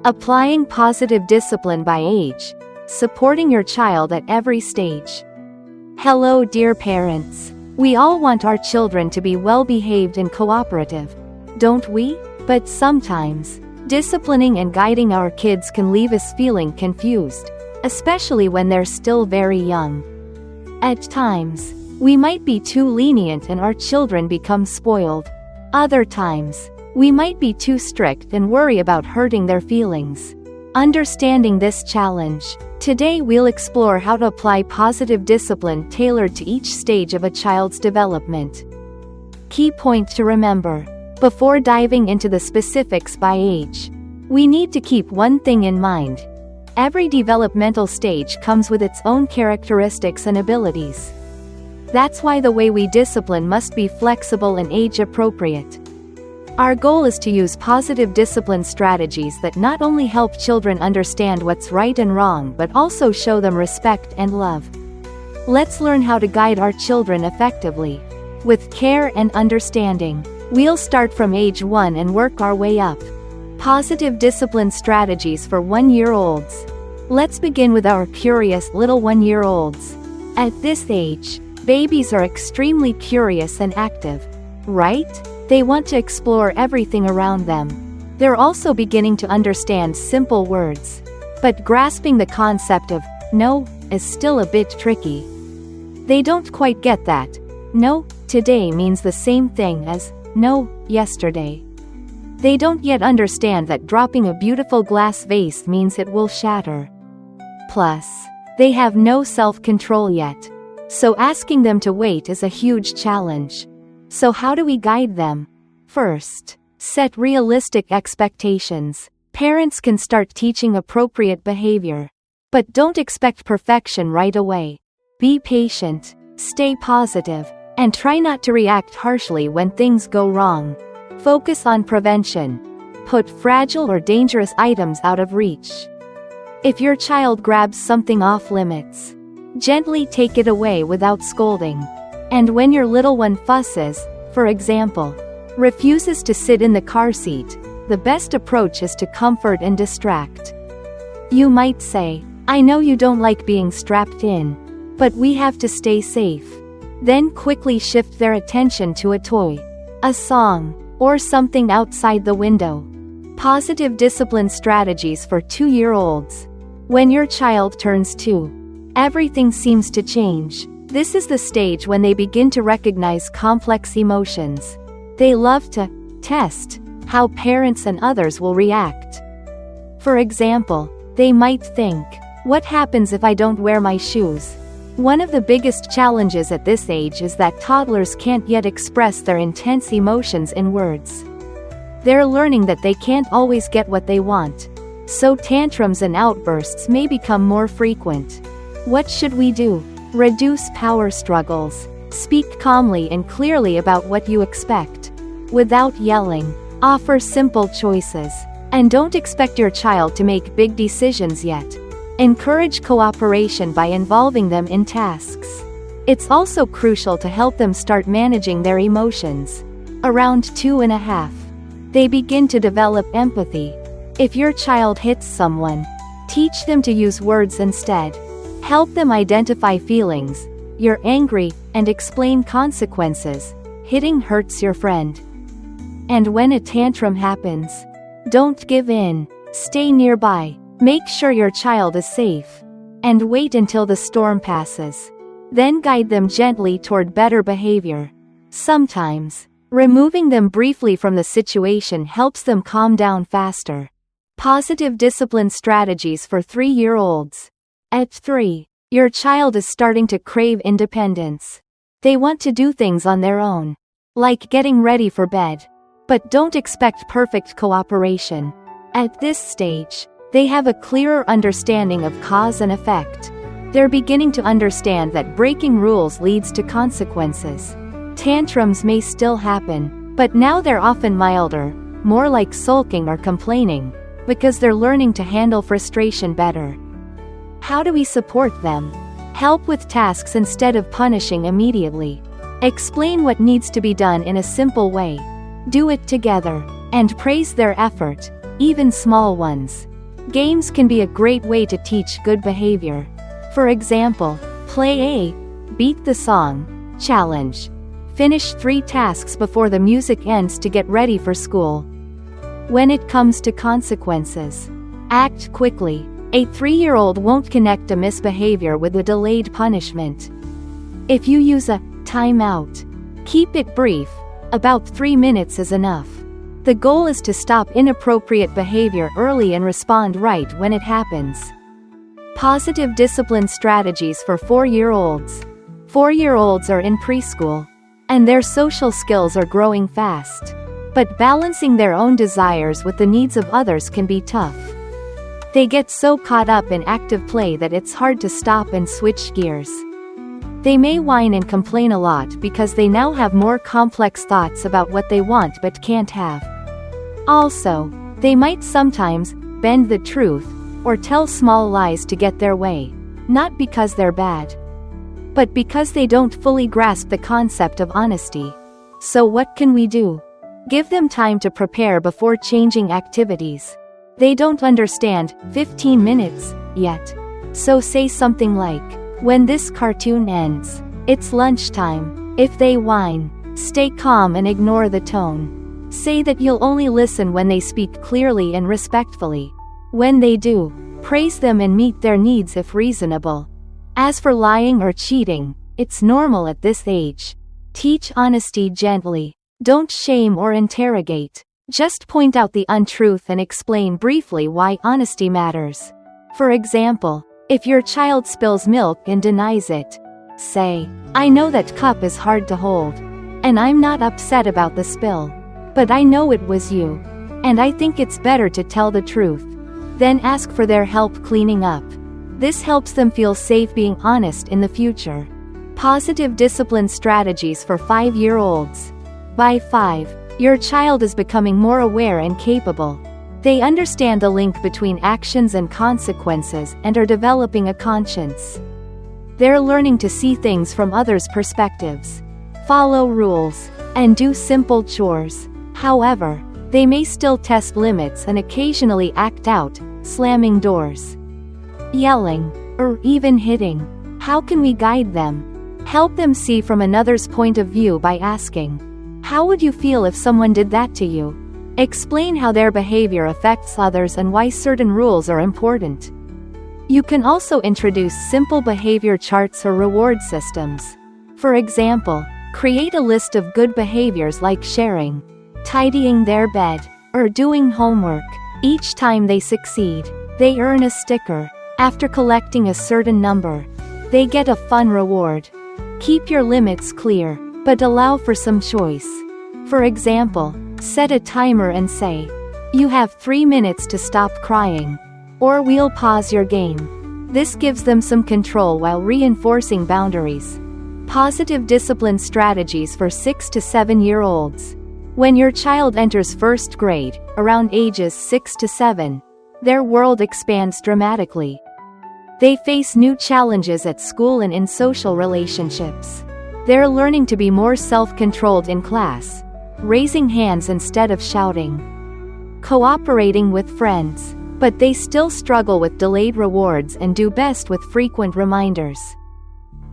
Applying positive discipline by age. Supporting your child at every stage. Hello, dear parents. We all want our children to be well-behaved and cooperative, don't we? But sometimes, disciplining and guiding our kids can leave us feeling confused, especially when they're still very young. At times, we might be too lenient and our children become spoiled. Other times, we might be too strict and worry about hurting their feelings. Understanding this challenge, today we'll explore how to apply positive discipline tailored to each stage of a child's development. Key point to remember. Before diving into the specifics by age, we need to keep one thing in mind. Every developmental stage comes with its own characteristics and abilities. That's why the way we discipline must be flexible and age-appropriate. Our goal is to use positive discipline strategies that not only help children understand what's right and wrong but also show them respect and love. Let's learn how to guide our children effectively. With care and understanding. We'll start from age 1 and work our way up. Positive discipline strategies for 1-year-olds. Let's begin with our curious little 1-year-olds. At this age, babies are extremely curious and active, right? They want to explore everything around them. They're also beginning to understand simple words. But grasping the concept of no is still a bit tricky. They don't quite get that no today means the same thing as no yesterday. They don't yet understand that dropping a beautiful glass vase means it will shatter. Plus, they have no self-control yet. So asking them to wait is a huge challenge. So how do we guide them? First, set realistic expectations. Parents can start teaching appropriate behavior. But don't expect perfection right away. Be patient, stay positive, and try not to react harshly when things go wrong. Focus on prevention. Put fragile or dangerous items out of reach. If your child grabs something off limits, gently take it away without scolding. And when your little one fusses, for example, refuses to sit in the car seat, the best approach is to comfort and distract. You might say, I know you don't like being strapped in, but we have to stay safe. Then quickly shift their attention to a toy, a song, or something outside the window. Positive discipline strategies for 2-year-olds. When your child turns 2, everything seems to change. This is the stage when they begin to recognize complex emotions. They love to test how parents and others will react. For example, they might think, what happens if I don't wear my shoes? One of the biggest challenges at this age is that toddlers can't yet express their intense emotions in words. They're learning that they can't always get what they want. So tantrums and outbursts may become more frequent. What should we do? Reduce power struggles. Speak calmly and clearly about what you expect. Without yelling, offer simple choices. And don't expect your child to make big decisions yet. Encourage cooperation by involving them in tasks. It's also crucial to help them start managing their emotions. Around 2.5, they begin to develop empathy. If your child hits someone, teach them to use words instead. Help them identify feelings. You're angry, and explain consequences. Hitting hurts your friend. And when a tantrum happens, don't give in. Stay nearby. Make sure your child is safe. And wait until the storm passes. Then guide them gently toward better behavior. Sometimes, removing them briefly from the situation helps them calm down faster. Positive discipline strategies for 3-year-olds. At 3, your child is starting to crave independence. They want to do things on their own, like getting ready for bed. But don't expect perfect cooperation. At this stage, they have a clearer understanding of cause and effect. They're beginning to understand that breaking rules leads to consequences. Tantrums may still happen, but now they're often milder, more like sulking or complaining, because they're learning to handle frustration better. How do we support them? Help with tasks instead of punishing immediately. Explain what needs to be done in a simple way. Do it together, and praise their effort, even small ones. Games can be a great way to teach good behavior. For example, play a beat the song challenge. Finish 3 tasks before the music ends to get ready for school. When it comes to consequences, act quickly. A 3-year-old won't connect a misbehavior with a delayed punishment. If you use a timeout, keep it brief. About 3 minutes is enough. The goal is to stop inappropriate behavior early and respond right when it happens. Positive discipline strategies for 4-year-olds. 4-year-olds are in preschool, and their social skills are growing fast. But balancing their own desires with the needs of others can be tough. They get so caught up in active play that it's hard to stop and switch gears. They may whine and complain a lot because they now have more complex thoughts about what they want but can't have. Also, they might sometimes bend the truth or tell small lies to get their way, not because they're bad, but because they don't fully grasp the concept of honesty. So what can we do? Give them time to prepare before changing activities. They don't understand 15 minutes yet. So say something like, "When this cartoon ends, it's lunchtime." If they whine, stay calm and ignore the tone. Say that you'll only listen when they speak clearly and respectfully. When they do, praise them and meet their needs if reasonable. As for lying or cheating, it's normal at this age. Teach honesty gently. Don't shame or interrogate. Just point out the untruth and explain briefly why honesty matters. For example, if your child spills milk and denies it, say, "I know that cup is hard to hold, and I'm not upset about the spill. But I know it was you, and I think it's better to tell the truth." Then ask for their help cleaning up. This helps them feel safe being honest in the future. Positive discipline strategies for 5-year-olds. By 5, your child is becoming more aware and capable. They understand the link between actions and consequences and are developing a conscience. They're learning to see things from others' perspectives, follow rules, and do simple chores. However, they may still test limits and occasionally act out, slamming doors, yelling, or even hitting. How can we guide them? Help them see from another's point of view by asking, "How would you feel if someone did that to you?" Explain how their behavior affects others and why certain rules are important. You can also introduce simple behavior charts or reward systems. For example, create a list of good behaviors like sharing, tidying their bed, or doing homework. Each time they succeed, they earn a sticker. After collecting a certain number, they get a fun reward. Keep your limits clear, but allow for some choice. For example, set a timer and say, "You have 3 minutes to stop crying, or we'll pause your game." This gives them some control while reinforcing boundaries. Positive discipline strategies for 6 to 7-year-olds. When your child enters 1st grade, around ages 6 to 7, their world expands dramatically. They face new challenges at school and in social relationships. They're learning to be more self-controlled in class, raising hands instead of shouting, cooperating with friends, but they still struggle with delayed rewards and do best with frequent reminders.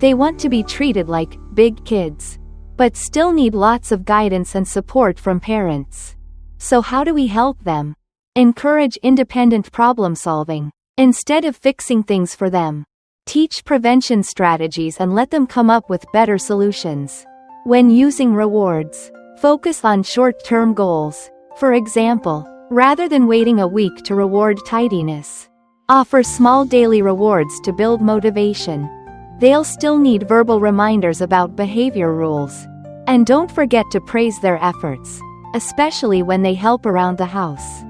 They want to be treated like big kids, but still need lots of guidance and support from parents. So how do we help them? Encourage independent problem solving. Instead of fixing things for them, teach prevention strategies and let them come up with better solutions. When using rewards, focus on short-term goals. For example, rather than waiting a week to reward tidiness, offer small daily rewards to build motivation. They'll still need verbal reminders about behavior rules. And don't forget to praise their efforts, especially when they help around the house.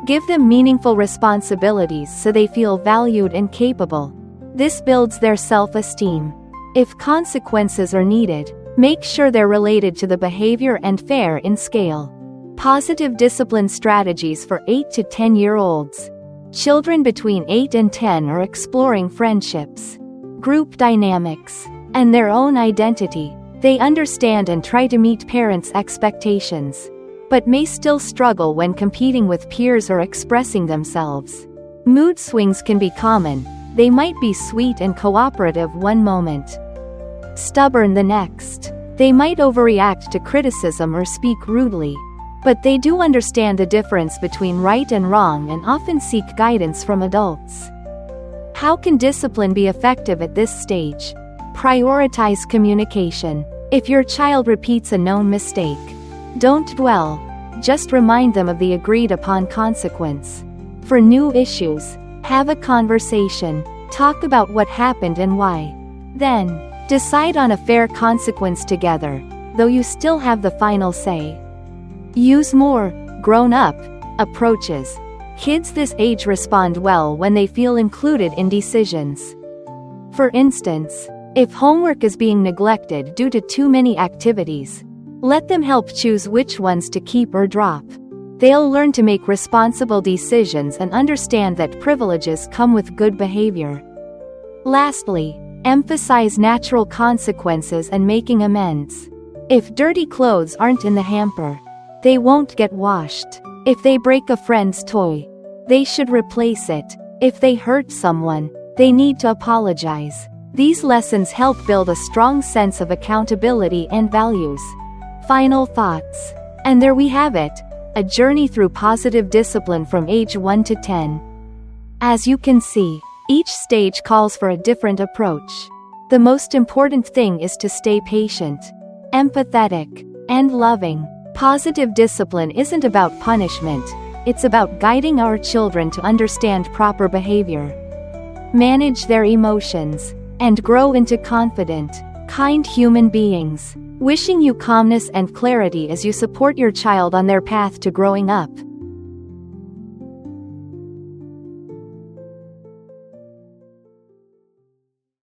Give them meaningful responsibilities so they feel valued and capable. This builds their self-esteem. If consequences are needed, make sure they're related to the behavior and fair in scale. Positive discipline strategies for 8 to 10-year-olds. Children between 8 and 10 are exploring friendships, group dynamics, and their own identity. They understand and try to meet parents' expectations, but may still struggle when competing with peers or expressing themselves. Mood swings can be common. They might be sweet and cooperative one moment, stubborn the next. They might overreact to criticism or speak rudely. But they do understand the difference between right and wrong and often seek guidance from adults. How can discipline be effective at this stage? Prioritize communication. If your child repeats a known mistake, don't dwell. Just remind them of the agreed-upon consequence. For new issues, have a conversation. Talk about what happened and why. Then, decide on a fair consequence together, though you still have the final say. Use more grown-up approaches. Kids this age respond well when they feel included in decisions. For instance, if homework is being neglected due to too many activities, let them help choose which ones to keep or drop. They'll learn to make responsible decisions and understand that privileges come with good behavior. Lastly, emphasize natural consequences and making amends. If dirty clothes aren't in the hamper, they won't get washed. If they break a friend's toy, they should replace it. If they hurt someone, they need to apologize. These lessons help build a strong sense of accountability and values. Final thoughts. And there we have it, a journey through positive discipline from age 1 to 10. As you can see, each stage calls for a different approach. The most important thing is to stay patient, empathetic, and loving. Positive discipline isn't about punishment, it's about guiding our children to understand proper behavior, manage their emotions, and grow into confident, kind human beings. Wishing you calmness and clarity as you support your child on their path to growing up.